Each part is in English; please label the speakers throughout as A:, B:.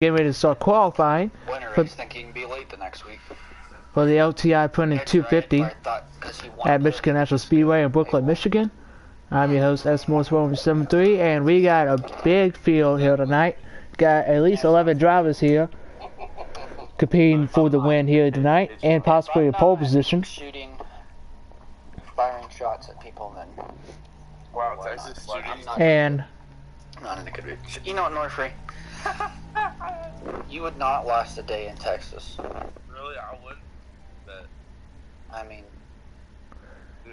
A: getting ready to start qualifying
B: Winter race thinking he can be late the next week.
A: for the LTI Printed 250 at Michigan National Speedway in Brooklyn, Michigan. I'm your host, S. Morse 173, and we got a big field here tonight. Got at least 11 drivers here competing for the win here tonight, and possibly a pole position.
B: Shooting, firing shots at people, then.
C: Wow, Texas shooting.
A: And
B: Not in a good mood. You know what, Norfree? You would not last a day in Texas.
C: Really, I wouldn't. But
B: I mean,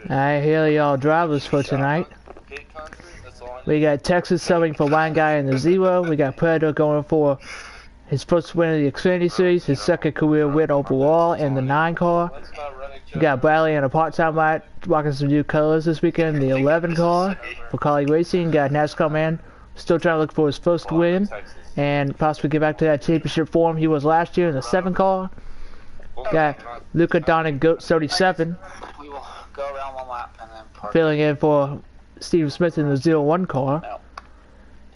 A: I hear y'all drivers for tonight.
C: pit country, that's all I
A: We got Texas subbing for one guy in the 0. We got Predator going for his first win of the Xfinity Series, his second career win overall in the 9 car.
C: Let's not run each
A: We got Bradley in a part-time ride, rocking some new colors this weekend, the 11 car for Collie Racing. Got Nascar man still trying to look for his first win and possibly get back to that championship form he was last year in the 7 car. Got Luca Donning Goat 37
B: we will go around one lap and then park.
A: filling in for Steve Smith in the 01 car.
B: No.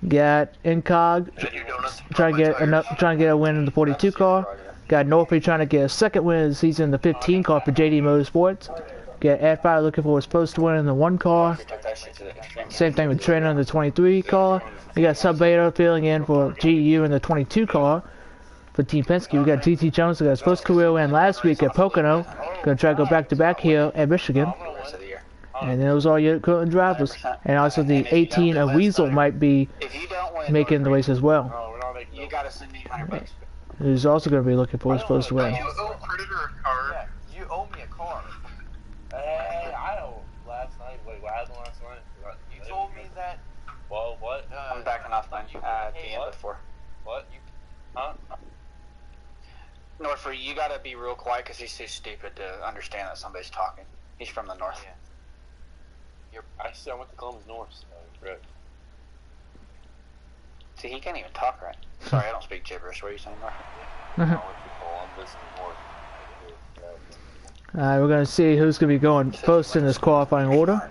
A: Got Incog trying to get a win in the 42 car. Got Norfree trying to get a second win of the season in the 15 car for JD Motorsports. Got Adfire looking for his first win in the 1 car.
B: Took that shit to the extreme.
A: Same thing with Trainer in the 23 car. We got Sub Beta filling in for GU in the 22 car for Team Penske. We got GT Jones who got his first career win last week at Pocono. Gonna try to go back to back here at Michigan.
B: Rest of the year.
A: And those are your current drivers. And also the 18 of Weasel might be
B: If you don't win,
A: making the race as well.
C: No, we're not making
B: you gotta send me $100.
A: Who's also going to be looking for his first win.
C: You owe Predator a car.
B: Yeah, you owe me a car.
C: Hey, I know. Last night, wait, what happened last night?
B: You told me that.
C: Well, what?
B: I'm backing off then. At the end before.
C: What? Huh?
B: Norfree, you gotta be real quiet because he's too stupid to understand that somebody's talking. He's from the north.
C: Actually, I went to Columbus North, so correct.
B: See, he can't even talk right. Sorry, I don't speak gibberish. What are you saying, Norfree?
C: I went to Columbus North.
A: We're going to see who's going to be going first in this qualifying order.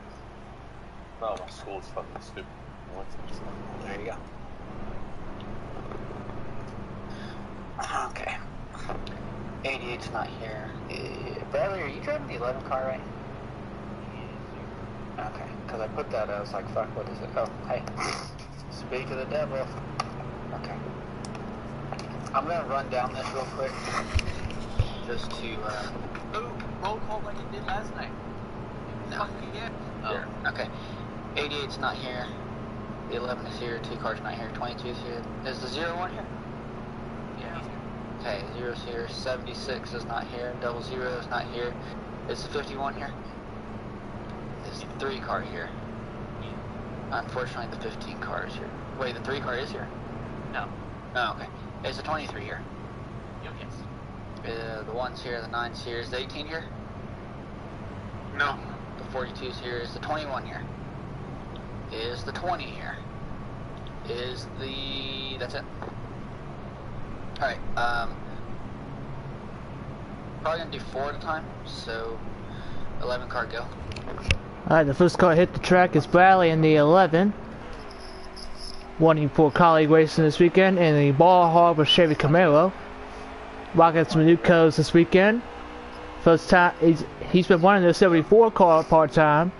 C: No, my school is fucking stupid. I went to this.
B: There you go. Okay. 88's not here. Bradley, are you driving the 11 car, right? Okay, because I put that, I was like, fuck, what is it? Oh, hey. Speak to the devil. Okay. I'm going to run down this real quick. Just to, Ooh, roll call like you did last night. No. Yeah. Oh, yeah. Okay. 88's not here. The 11 is here. 2 cars not here. 22 is here. Is the 01 here? Yeah. Okay, 0's here. 76 is not here. 00 is not here. Is the 51 here? Is the 3 car here? Unfortunately, the 15 car is here. Wait, the 3 car is here? No. Oh, okay. Is the 23 here? Yes. The 1's here, the 9's here. Is the 18 here? No. The 42's here. Is the 21 here? Is the 20 here? Is the... That's it. Alright, probably gonna do 4 at a time, so 11 car go.
A: Alright, the first car hit the track is Bradley in the 11. Wanting for Collie Racing this weekend in the Ball Harbor Chevy Camaro. Rocking some new colors this weekend. First time, he's been running the 74 car part-time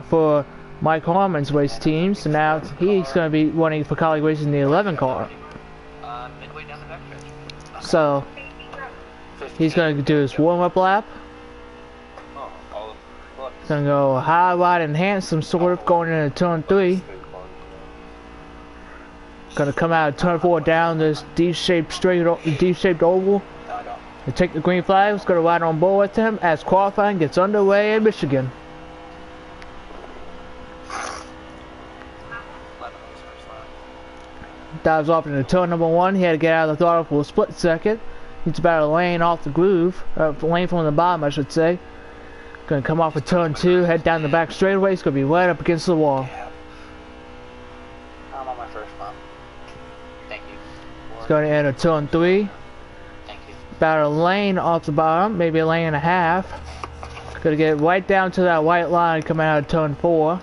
A: for Mike Harmon's race team, so now he's going to be running for Collie Racing in the 11 car.
B: Midway down the backstretch.
A: So, he's going to do his warm-up lap. He's going to go high, wide, and handsome, sort of, going into turn 3. Going to come out of turn 4 down this D-shaped oval. To take the green flag. Let's go to ride on board with him as qualifying gets underway in Michigan. Dives off into turn number 1. He had to get out of the throttle for a split second. He's about a lane off the groove. Lane from the bottom, I should say. Going to come off of turn 2, head down the back straightaway. He's going to be right up against the wall.
B: I'm on my first one. Thank you.
A: He's going to enter turn 3.
B: Thank you.
A: About a lane off the bottom, maybe a lane and a half. Going to get right down to that white line coming out of turn 4.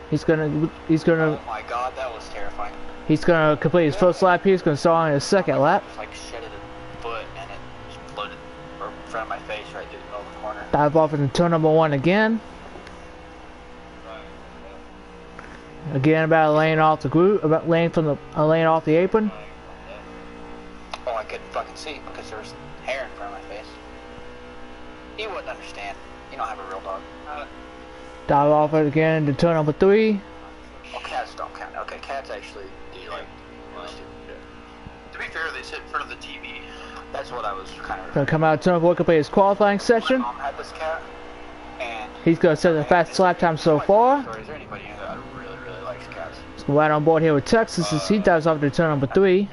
A: He's gonna
B: Oh my god, that was terrifying.
A: he's gonna complete his first lap here. He's gonna start on his second lap.
B: Just like shedded a foot and it just floated in front of my face right through the middle of the corner.
A: Dive off into turn number 1 again. Again about laying off the group, about laying from the laying off the apron.
B: Oh, I couldn't fucking see because there was hair in front of my face. He wouldn't understand. You don't have a real dog.
A: Dive off it again into turn number 3.
B: Oh, cats don't count. Okay, cats actually do like.
C: To be fair, they sit in front of the TV.
B: That's what I was kind of.
A: Gonna come out of turn number 1, complete his qualifying
B: My
A: section.
B: mom had this cat, and
A: He's gonna set the fastest lap time so far.
B: Sorry, is there anybody here that really likes cats?
A: He's right on board here with Texas as he dives off to turn number 3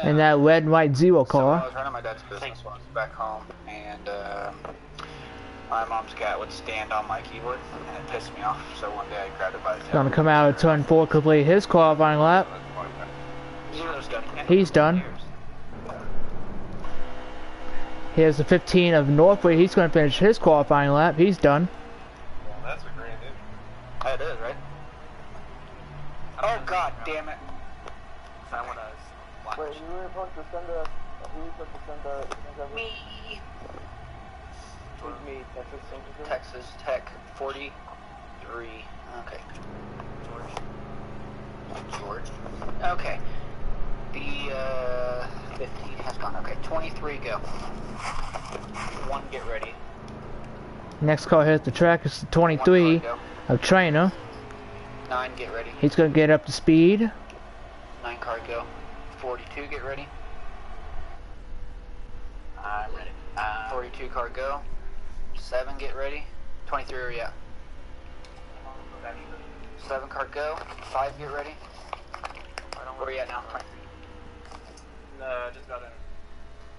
A: in that red and white zero
B: So I
A: car.
B: was running my dad's business back home, and my mom's cat would stand on my keyboard, and it pissed me off. So one day I grabbed it by the tail.
A: Gonna come out of turn 4, complete his qualifying lap.
B: Zero's done.
A: He's done. Here's the 15 of Northwood. He's gonna finish his qualifying lap. He's done.
C: Well, that's a grand injury.
B: That is, right? Oh god damn it.
D: Wait, you were supposed to send a... Who was supposed to send a...
B: Me.
D: Who's me? Texas Central?
B: Texas Tech 43. Okay. George. Okay. The 15 has gone. Okay, 23 go. 1 get ready.
A: Next car hits the track is the 23
B: 1 car
A: of Trainer.
B: go. 9 get ready.
A: He's gonna get up to speed.
B: 9 car go. 42 get ready. I'm ready. 42 car go. 7 get ready. 23 are yeah. 7 car go. 5 get ready. Where are you at now?
C: No, just got in.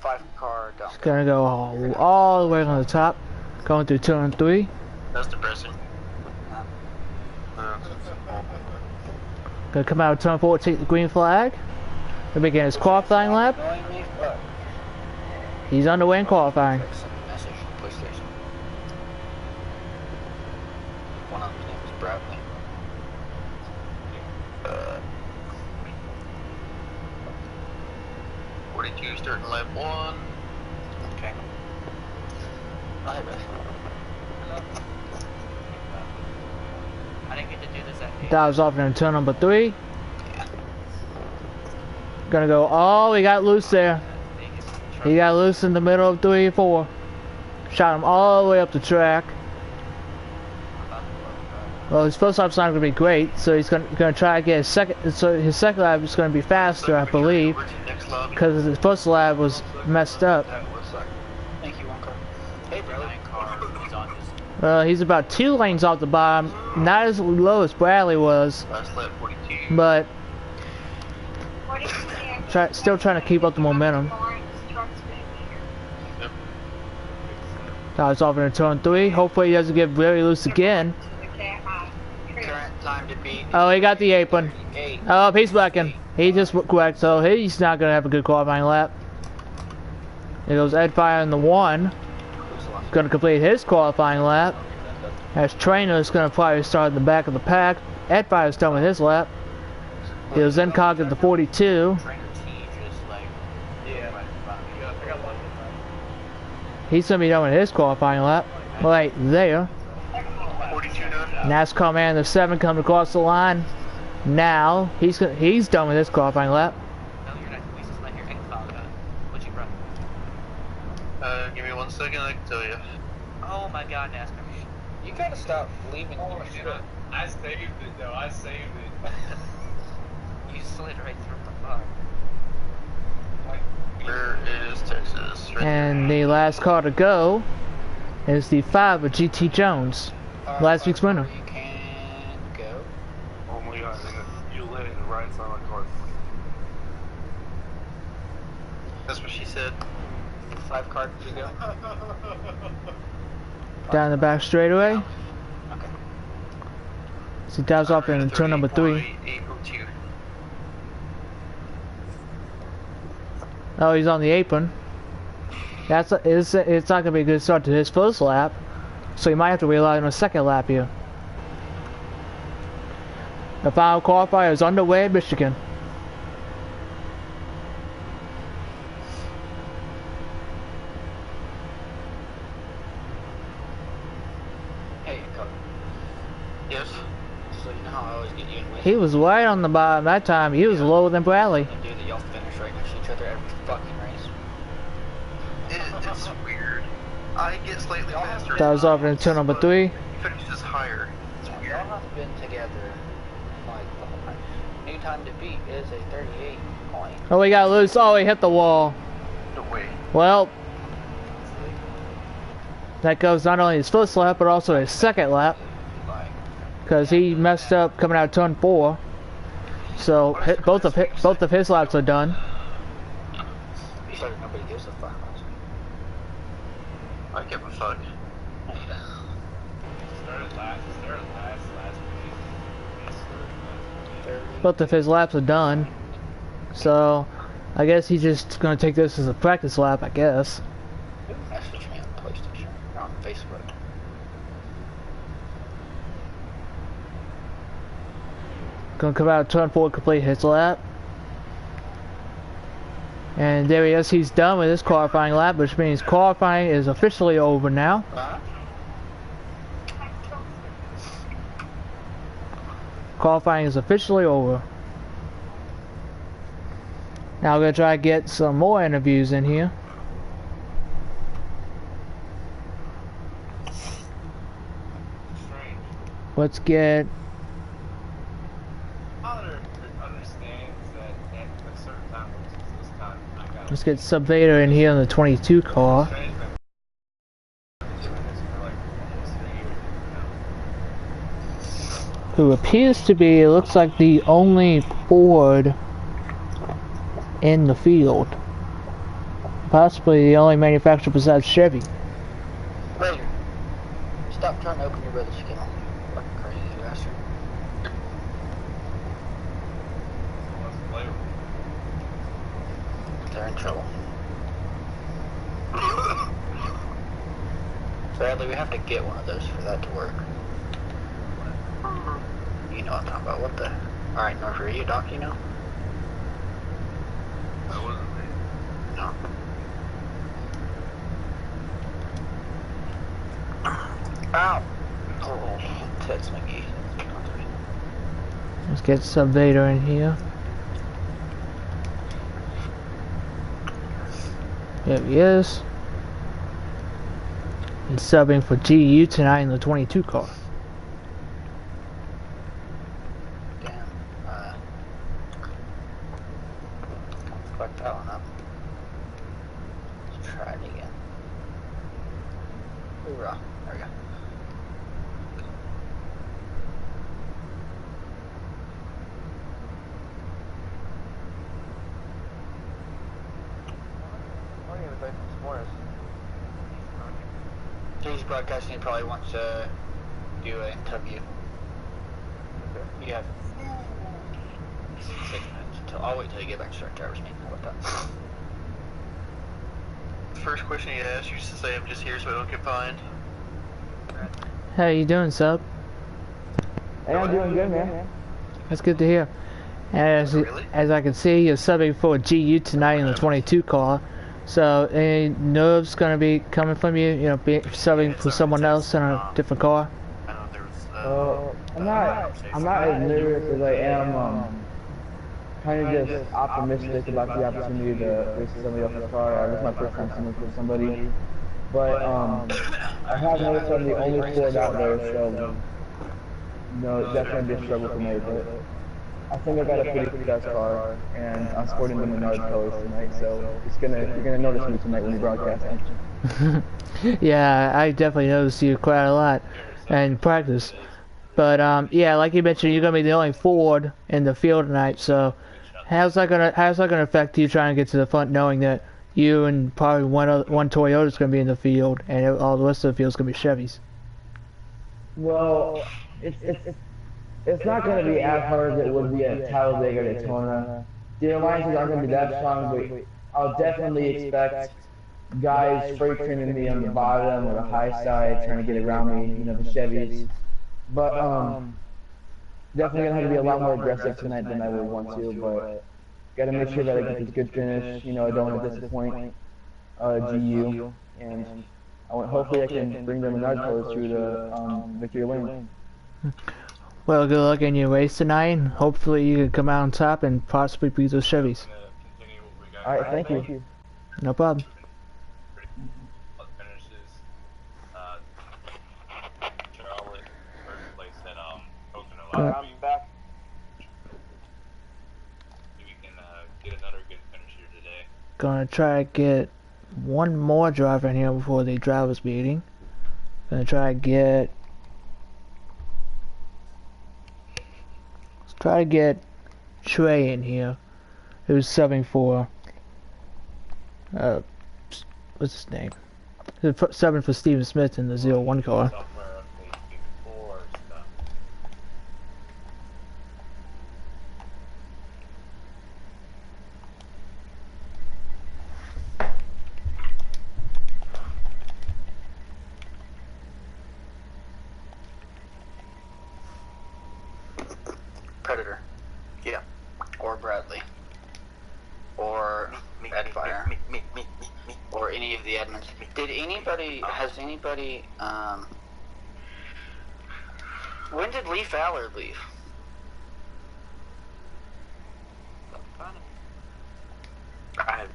B: 5 car go.
A: He's gonna go all the way on the top, going through turn 3.
C: That's depressing.
A: Gonna come out of turn 4, take the green flag. Gonna begin his qualifying lap.
B: Annoying me? Fuck.
A: He's underway in qualifying.
B: Message from PlayStation. One of them's name is Bradley.
C: 42 starting lap 1.
B: Okay. Hi, Beth. I didn't get to do this at
A: Dives off into turn number 3. Gonna go, oh, he got loose there. He got loose in the middle of 3 and 4. Shot him all the way up the track. Well, his first lap's not gonna be great, so he's gonna try to get his second. So his second lap is gonna be faster, I believe, because his first lap was messed up.
B: Thank you, 1 car. Hey, brother. 9 car. He's on his.
A: He's about 2 lanes off the bottom, not as low as Bradley was,
C: Last lap 42.
A: but still trying to keep up the momentum. Dives off into turn 3. Hopefully he doesn't get very loose again.
B: Current time to beat.
A: Oh, he got the apron.
B: 8.
A: Oh, he's blacking. He just wrecked, so he's not gonna have a good qualifying lap. There goes Ed Fire in the 1. Gonna complete his qualifying lap. As Trainer's gonna probably start in the back of the pack. Ed Fire's done with his lap. He was then cogged at the 42.
B: Trainer T just like.
C: Yeah, I got 1.
A: He's gonna be done with his qualifying lap. Right there.
C: 42 done.
A: NASCAR man, the 7 coming across the line. Now he's done with his qualifying lap.
B: No, you're not. We just let your egg file go. What you brought?
C: Give me 1 second, I can tell you.
B: Oh my god, NASCAR. You gotta stop leaving.
C: Oh, shit. I saved it, though. I saved it.
B: You slid right through the bar.
C: Where is Texas? Right
A: And the last car to go is the 5 of GT Jones, last week's winner.
B: You can go.
C: Oh my god, you lit it right inside my car. That's what she said.
B: 5 card to go.
A: Down the back straightaway.
B: Okay.
A: So he dives off in turn number 3. Oh, he's on the apron. It's not gonna be a good start to his first lap, so he might have to rely on a second lap here. The final qualifier is underway in Michigan.
B: Hey, yes. So you know how I always get you in with.
A: He was right on the bottom that time. He was lower than Bradley.
B: And do that y'all finish right next to each other every fucking race.
E: It's weird. I get slightly faster.
A: That was off in turn number 3.
E: He finishes higher. It's
B: Y'all
E: weird.
B: have been together like the whole time. New time to beat is a 38 point.
A: Oh, he got loose. Oh, he hit the wall.
E: No way.
A: Well, that goes not only his first lap, but also his second lap.
B: Like,
A: Because he messed up coming out of turn 4. So both of his laps are done.
B: he started nobody gives a fuck.
E: I give a fuck.
C: Started last week.
A: Both of his laps are done. So I guess he's just gonna take this as a practice lap, I guess.
B: Message me on PlayStation or on Facebook.
A: Gonna come out of turn 4, complete his lap. And there he is, he's done with his qualifying lap, which means qualifying is officially over now. Qualifying is officially over. Now we're gonna try to get some more interviews in here.
C: Strange.
A: Let's get
C: Father understands that at a certain time, which is this time, I got
A: let's get Sub Vader in here in the 22 car.
C: strange been doing this for like almost 3 years now.
A: Who appears to be, it looks like the only Ford in the field. Possibly the only manufacturer besides Chevy.
B: Raider, stop trying to open your brother's skin. Fucking crazy bastard.
C: Let's play with it.
B: They're in trouble. Sadly, we have to get one of those for that to work. You know what I'm talking about. What the? Alright, North, are you a doc, you know?
E: That wasn't me.
B: No. Ow! Oh, Ted's McGee.
A: Let's get Sub Vader in here. There he is. He's subbing for GU tonight in the 22 car.
B: Damn. Fuck that one up. Let's try it again. Hoorah. There we go.
D: I don't even think it's Morris.
B: He's broadcasting. He probably wants to do an interview. You have 6 minutes until. I'll wait till you get back to start driver's meeting. How about that?
E: First question he asked, you should say I'm just here so I don't get fined.
A: How you doing, Sub?
D: Hey, I'm doing good, man.
A: That's good to hear.
E: Really?
A: As I can see, you're subbing for GU tonight in the 22 car. So, any nerves gonna be coming from you? You know, subbing for someone else in a different car?
E: I know there was,
D: I'm not as nervous as I am, kind of just optimistic about the opportunity to race somebody else's car. This is my first time subbing for somebody. But, I have noticed I'm the only Ford out there, so, no, it's definitely be a struggle for me, but I think I got a pretty fast car, and I'm sporting the Menard colors tonight, so you're gonna notice me tonight when you broadcast.
A: Yeah, I definitely noticed you quite a lot in practice. But yeah, like you mentioned, you're gonna be the only Ford in the field tonight. So how's that gonna affect you trying to get to the front, knowing that you and probably one Toyota's gonna be in the field, and all the rest of the field's gonna be Chevys?
D: Well, it's not going to be as hard as it would be at Talladega or Daytona. The alliances aren't going to be that strong, but I'll definitely expect guys freight trimming me on the bottom or the high side, trying to get around me, you know, the Chevys. But definitely gonna have to be a lot more aggressive tonight than I would want to, but gotta make sure that I get this good finish. You know, I don't want to disappoint GU, and hopefully I can bring them another colors through the victory lane.
A: Well, good luck in your race tonight, and hopefully you can come out on top and possibly beat those Chevys.
C: Continue what we got.
D: Alright, thank you.
A: No problem.
C: Finishes. Charlotte first place at Coconut Line.
B: I'm back.
C: We can get another good finish here today.
A: Gonna try to get one more driver in here before the drivers meeting. Gonna try to get. Let's try to get Trey in here, who's subbing for. What's his name? Who's subbing for Steven Smith in the 01 car.
C: Software update before stuff.
B: Predator. Yeah. Or Bradley. Or Edfire.
E: Me.
B: Or any of the admins. Has anybody, when did Lee Fowler leave? I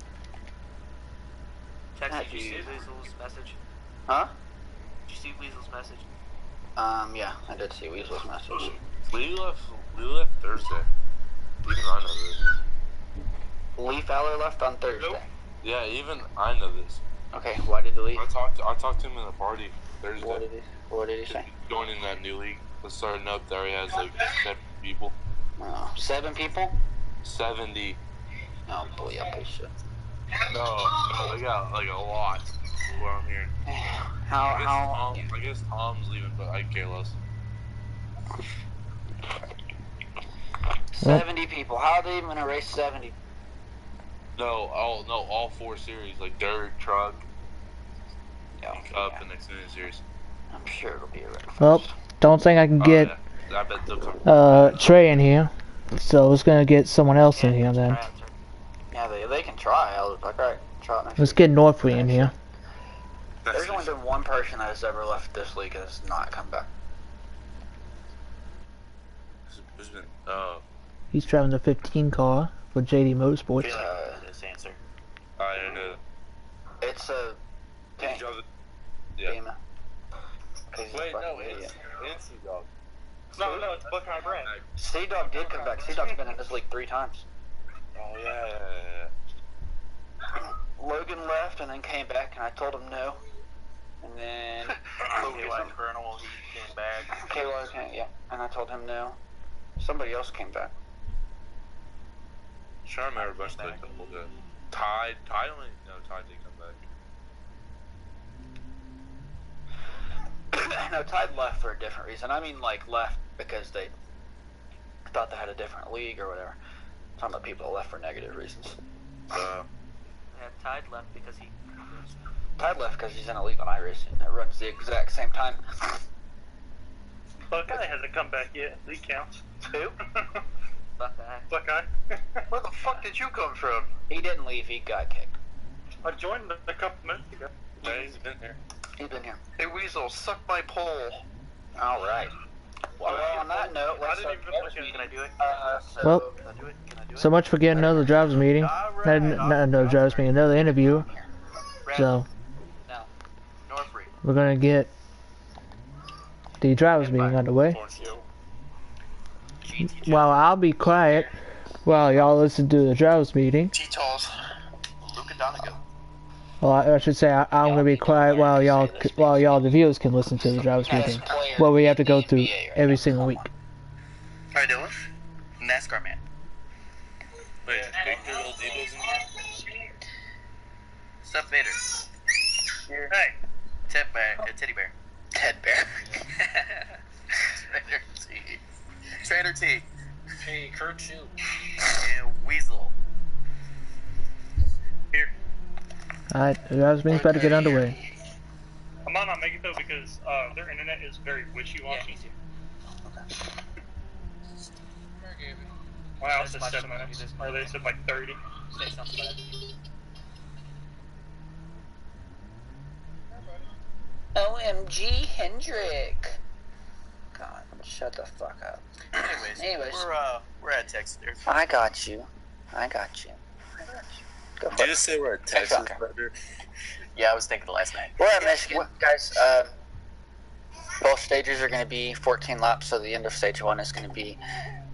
F: Text, did you see Weasel's message?
B: Huh?
F: Did you see Weasel's message?
B: Yeah, I did see Weasel's message.
C: We left Thursday. Even I know this.
B: Lee Fowler left on Thursday.
C: Nope. Yeah, even I know this.
B: Okay, why did he leave?
C: I talked to him in a party Thursday.
B: What did he say?
C: Joining that new league. That's starting up there. He has like 7 people.
B: 7 people?
C: 70.
B: Oh boy, yeah, bullshit.
C: No, they got like a lot. Where I'm hearing. I guess Tom's leaving, but I care less.
B: 70 people. How are they even gonna race 70?
C: All 4 series, like dirt, truck, Cup, and Xfinity series.
B: I'm sure it'll be a wreck.
A: Well, don't think I can get
C: I bet they'll come.
A: Trey in here, so let's gonna get someone else in here then.
B: Yeah, they can try. I was like, alright, try it next
A: Let's
B: week.
A: get Northway in here.
B: There's only been one person that has ever left this league and has not come back.
C: Who's been?
A: He's driving the 15 car for JD Motorsports.
B: This answer.
C: I don't know.
B: It's a
C: He drove it. Yeah.
B: game.
C: Wait, no, it's Sea-Dog.
F: No, it's Buckeye Brand.
B: Sea-Dog did come back. Sea-Dog's been in this league 3 times.
C: Oh yeah.
B: Logan left and then came back, and I told him no. And then
F: KY Colonel, he came back.
B: KY came, yeah, and I told him no. Somebody else came back.
C: Sure, I remember a bunch of people good. Tide did come back.
B: No, Tide left for a different reason. I mean, like, left because they thought they had a different league or whatever. I'm talking about people that left for negative reasons.
F: Yeah, Tide left because he...
B: Tide left because he's in a league on iRacing that runs the exact same time.
G: Buckeye hasn't come back yet. League counts.
B: Who?
G: Buckeye.
E: Where the fuck did you come from?
B: He didn't leave, he got kicked.
G: I joined a couple minutes ago.
C: Yeah, he's been here.
B: He's been here.
E: Hey Weasel, suck my pole.
B: Alright. Well, on that note,
G: I
B: let's
G: didn't even
B: start.
G: look at
F: Can I do it?
A: Well,
F: Can I do it? Can I do it?
A: so much for getting another drivers meeting. Not another drivers meeting, another interview. So,
F: No. Northbury.
A: we're gonna get the drivers meeting underway. Well, I'll be quiet while y'all listen to the drivers meeting.
E: T-Talls. Luke and Donegal.
A: Well, I should say I'm gonna be quiet while y'all the viewers can listen to the drivers meeting. Well, we have to go through every single week.
E: How you doing? NASCAR man.
C: Wait, Victor Little Debo's in here?
E: Stuff Vader.
G: Hey.
E: Teddy bear. Ted Bear. Trader T.
F: Hey, Kurt Shoot.
E: And Weasel.
G: Here.
A: Alright, the drivers meeting's about to get underway.
G: I might not make it though because their internet is very wishy-washy. Wow, it said 7 minutes. Or they said like 30.
F: Say something about it. OMG Hendrick. God, shut the fuck up. Anyways.
E: We're at Texas.
F: I got you. Go for
C: Did you
F: it.
C: just say we're at Texas,
F: Okay.
C: brother?
E: Yeah, I was thinking last night.
F: We're at Michigan, guys. Both stages are going to be 14 laps, so the end of stage 1 is going to be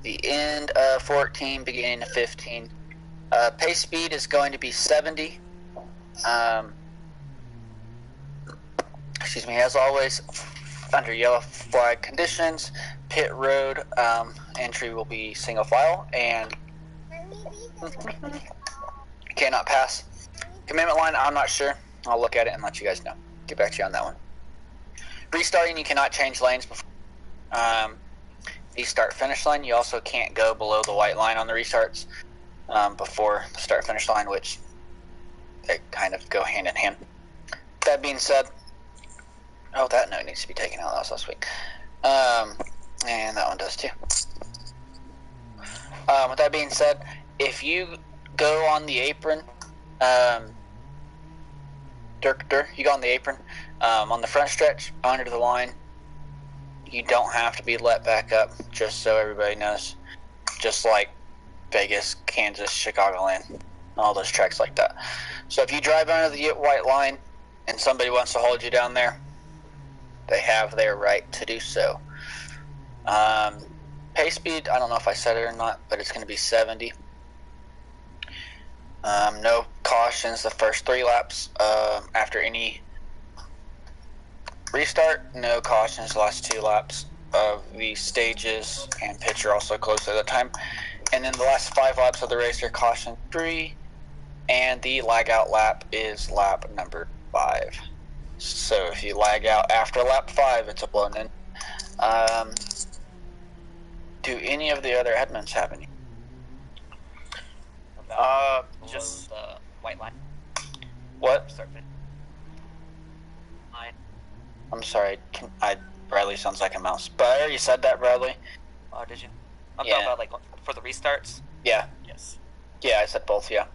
F: the end of 14, beginning of 15. Pace speed is going to be 70. Excuse me, as always, under yellow flag conditions, pit road entry will be single file, and cannot pass. Commitment line, I'm not sure. I'll look at it and let you guys know. Get back to you on that one. Restarting, you cannot change lanes before the start-finish line. You also can't go below the white line on the restarts before the start-finish line, which they kind of go hand in hand. That being said, oh, that note needs to be taken out. That was last week. And that one does too. With that being said, if you go on the apron, you go on the apron on the front stretch under the line, you don't have to be let back up, just so everybody knows. Just like Vegas, Kansas, Chicagoland, all those tracks like that. So if you drive under the white line and somebody wants to hold you down there, they have their right to do so. Pace speed, I don't know if I said it or not, but it's going to be 70. No cautions the first 3 laps. After any restart, no cautions the last 2 laps of the stages, and pits are also closed at that time. And then the last 5 laps of the race are caution 3, and the lag out lap is lap number 5. So if you lag out after lap 5, it's a blown in. Do any of the other admins have any?
E: Just
F: the white line. What? I'm sorry. Bradley sounds like a mouse. But I already said that, Bradley.
H: Oh, did you? I'm talking about like for the restarts.
F: Yeah.
H: Yes.
F: Yeah, I said both. Yeah.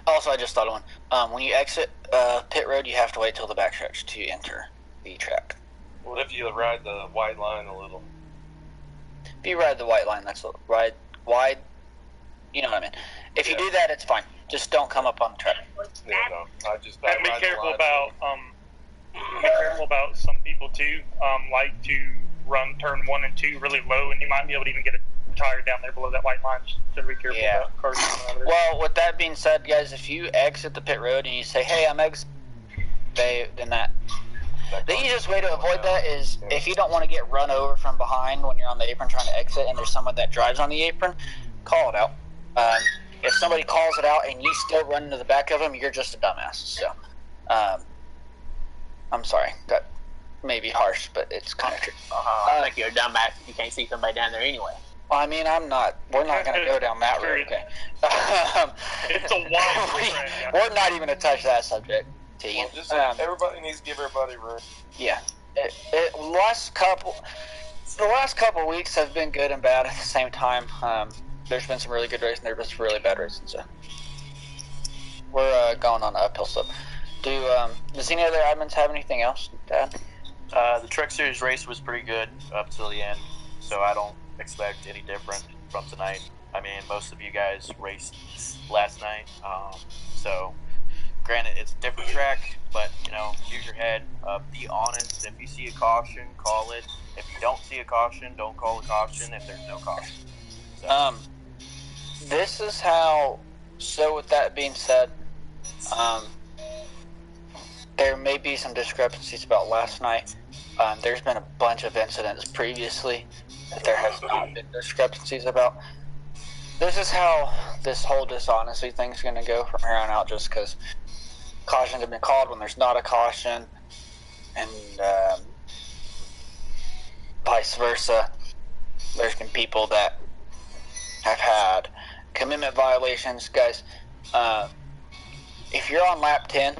F: Also, I just thought of one. When you exit pit road, you have to wait till the backstretch to enter the track.
C: What if you ride the white line a little?
F: If you ride the white line, that's ride wide. You know what I mean. If you do that, it's fine. Just don't come up on the track.
C: Yeah, no.
G: And be careful about some people too. Like to run turn 1 and 2 really low, and you might be able to even get a tire down there below that white line. So be careful about cars.
F: Well, with that being said, guys, if you exit the pit road and you say, "Hey, I'm exiting," the easiest way to avoid that is if you don't want to get run over from behind when you're on the apron trying to exit, and there's someone that drives on the apron, call it out. If somebody calls it out and you still run into the back of them, you're just a dumbass. So, I'm sorry. That may be harsh, but it's kind of true.
E: I think you're a dumbass if you can't see somebody down there anyway.
F: Well, I mean, we're not going to go down that road, okay?
G: It's a wild
F: We're not even going to touch that subject, Tegan.
C: Well, everybody needs to give everybody room.
F: Yeah. The last couple weeks have been good and bad at the same time. There's been some really good racing, there's been some really bad racing, so we're going on an uphill slope. Does any other admins have anything else to add?
E: The Truck Series race was pretty good up till the end, so I don't expect any different from tonight. I mean, most of you guys raced last night, so granted it's a different track, but use your head. Be honest. If you see a caution, call it. If you don't see a caution, don't call a caution if there's no caution. So.
F: This is how. So with that being said, there may be some discrepancies about last night. There's been a bunch of incidents previously that there has not been discrepancies about. This is how this whole dishonesty thing is going to go from here on out, just because cautions have been called when there's not a caution, and vice versa. There's been people that have had commitment violations. Guys, if you're on lap 10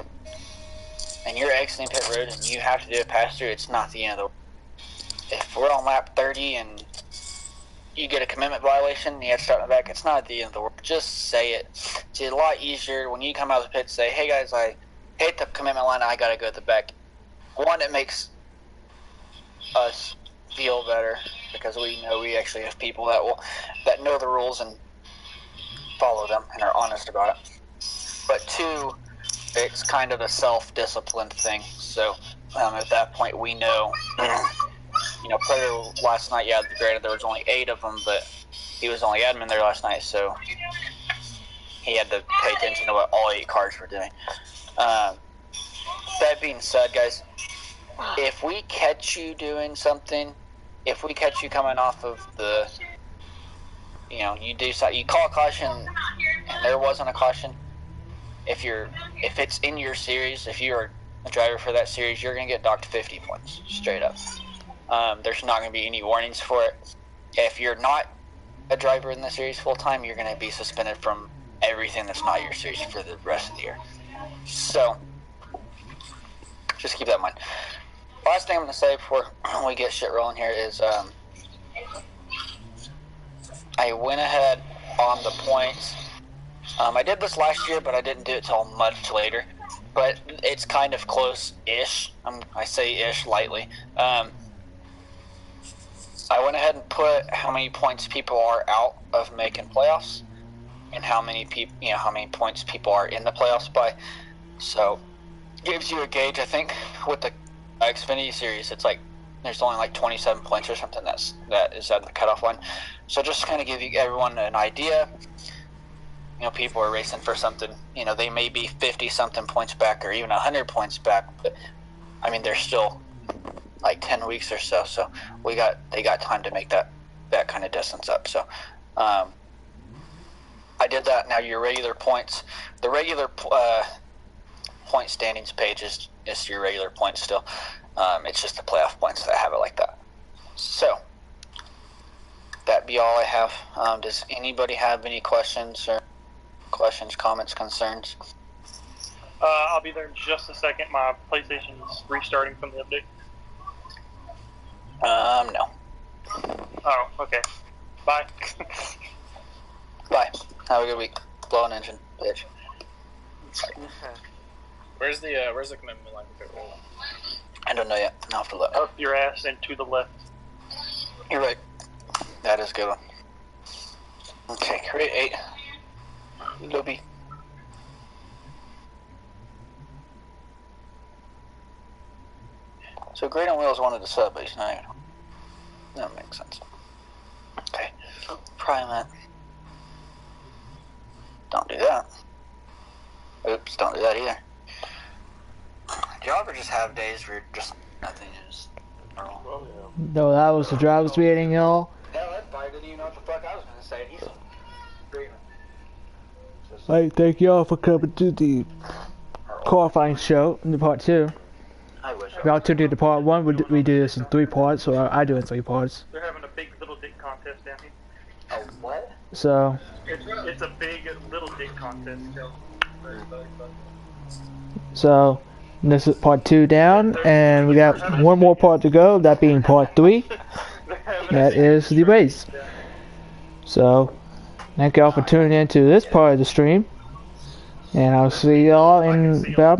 F: and you're exiting pit road and you have to do a pass through, it's not the end of the world. If we're on lap 30 and you get a commitment violation and you have to start in the back, it's not at the end of the world. Just say it. It's a lot easier when you come out of the pit to say, hey guys, I hate the commitment line, I gotta go to the back. One, it makes us feel better because we know we actually have people that know the rules and follow them and are honest about it. But two, it's kind of a self-disciplined thing. So at that point, we know. Player last night, yeah, granted there was only 8 of them, but he was only admin there last night, so he had to pay attention to what all 8 cars were doing. That being said, guys, if we catch you doing something, if we catch you coming off of the, you call a caution and there wasn't a caution, if it's in your series, if you're a driver for that series, you're going to get docked 50 points, straight up. There's not going to be any warnings for it. If you're not a driver in the series full-time, you're going to be suspended from everything that's not your series for the rest of the year. So, just keep that in mind. Last thing I'm going to say before we get shit rolling here is I went ahead on the points. I did this last year, but I didn't do it till much later. But it's kind of close-ish. I say ish lightly. I went ahead and put how many points people are out of making playoffs, and how many points people are in the playoffs by. So, gives you a gauge. I think with the Xfinity series, it's like there's only like 27 points or something that is at the cutoff line. So just kind of give everyone an idea. People are racing for something. They may be 50-something points back or even 100 points back, but I mean they're still like 10 weeks or so. So they got time to make that kind of distance up. So I did that. Now your regular points, the regular point standings page is your regular points still. It's just the playoff points that have it like that. So that be all I have. Does anybody have any questions, comments, concerns?
G: I'll be there in just a second. My PlayStation's restarting from the update.
F: No.
G: Oh, okay. Bye.
F: Bye. Have a good week. Blow an engine, bitch.
H: Where's the commitment line?
F: I don't know yet. I'll have to look.
G: Up your ass and to the left.
F: You're right. That is a good one. Okay, create 8. Lobby. So Great on Wheels wanted to sub, but he's not even. That makes sense. Okay. Primate. Don't do that. Oops, don't do that either. Do y'all ever just have days where just nothing is normal?
A: No, that was the drivers meeting, y'all.
B: Hell, that probably didn't even know what the fuck I was gonna say. He's screaming.
A: Hey, thank y'all for coming to the qualifying show in the part 2.
B: I wish.
A: Round 2 to the part 1, we do this in 3 parts, so I do it in 3 parts.
G: They're having a big little dick contest down here.
B: Oh, what?
A: So,
G: It's a big little dick contest.
A: so this is part 2 down, and we got one more part to go, that being part 3. That is the race. So, thank y'all for tuning in to this part of the stream, and I'll see y'all in about a month.